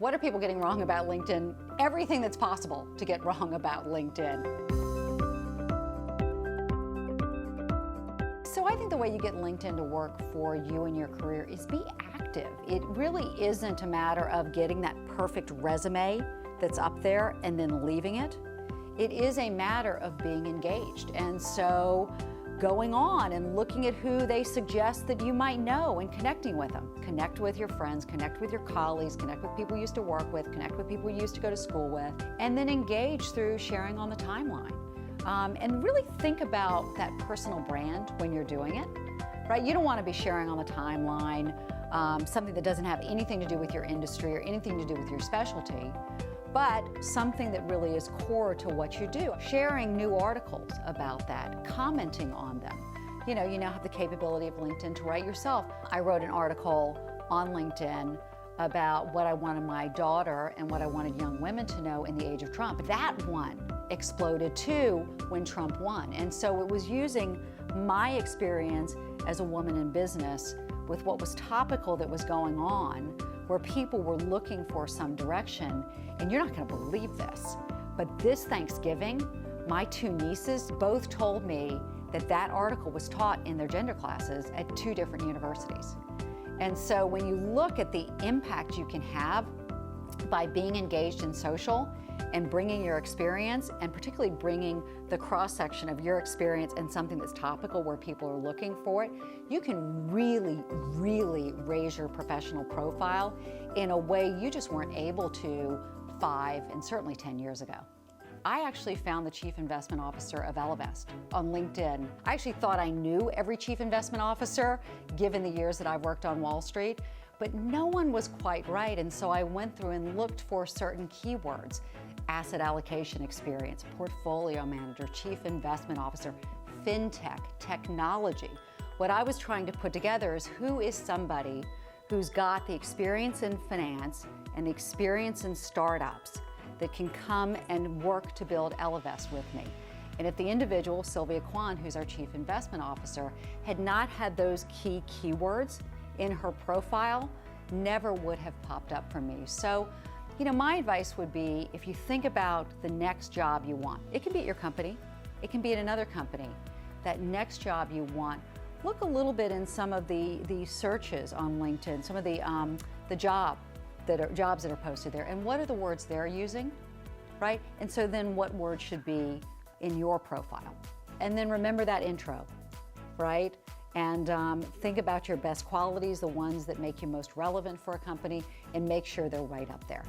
What are people getting wrong about LinkedIn? Everything that's possible to get wrong about LinkedIn. So I think the way you get LinkedIn to work for you and your career is be active. It really isn't a matter of getting that perfect resume that's up there and then leaving it. It is a matter of being engaged. And so going on and looking at who they suggest that you might know and connecting with them. Connect with your friends, connect with your colleagues, connect with people you used to work with, connect with people you used to go to school with, and then engage through sharing on the timeline. And really think about that personal brand when you're doing it, right? You don't want to be sharing on the timeline something that doesn't have anything to do with your industry or anything to do with your specialty, but something that really is core to what you do. Sharing new articles about that, commenting on them. You now have the capability of LinkedIn to write yourself. I wrote an article on LinkedIn about what I wanted my daughter and what I wanted young women to know in the age of Trump. That one exploded too when Trump won. And so it was using my experience as a woman in business with what was topical that was going on, where people were looking for some direction. And you're not going to believe this, but this Thanksgiving, my two nieces both told me that that article was taught in their gender classes at two different universities. And so when you look at the impact you can have by being engaged in social and bringing your experience, and particularly bringing the cross-section of your experience and something that's topical where people are looking for it, you can really, really raise your professional profile in a way you just weren't able to 5 and certainly 10 years ago. I actually found the Chief Investment Officer of Ellevest on LinkedIn. I actually thought I knew every Chief Investment Officer, given the years that I've worked on Wall Street, but no one was quite right, and so I went through and looked for certain keywords: asset allocation experience, portfolio manager, chief investment officer, fintech, technology. What I was trying to put together is who is somebody who's got the experience in finance and the experience in startups that can come and work to build Ellevest with me. And if the individual, Sylvia Kwan, who's our chief investment officer, had not had those key keywords in her profile, never would have popped up for me. So, my advice would be, if you think about the next job you want, it can be at your company, it can be at another company, that next job you want, look a little bit in some of the searches on LinkedIn, some of the jobs that are posted there, and what are the words they're using, right? And so then what words should be in your profile? And then remember that intro, right? And think about your best qualities, the ones that make you most relevant for a company, and make sure they're right up there.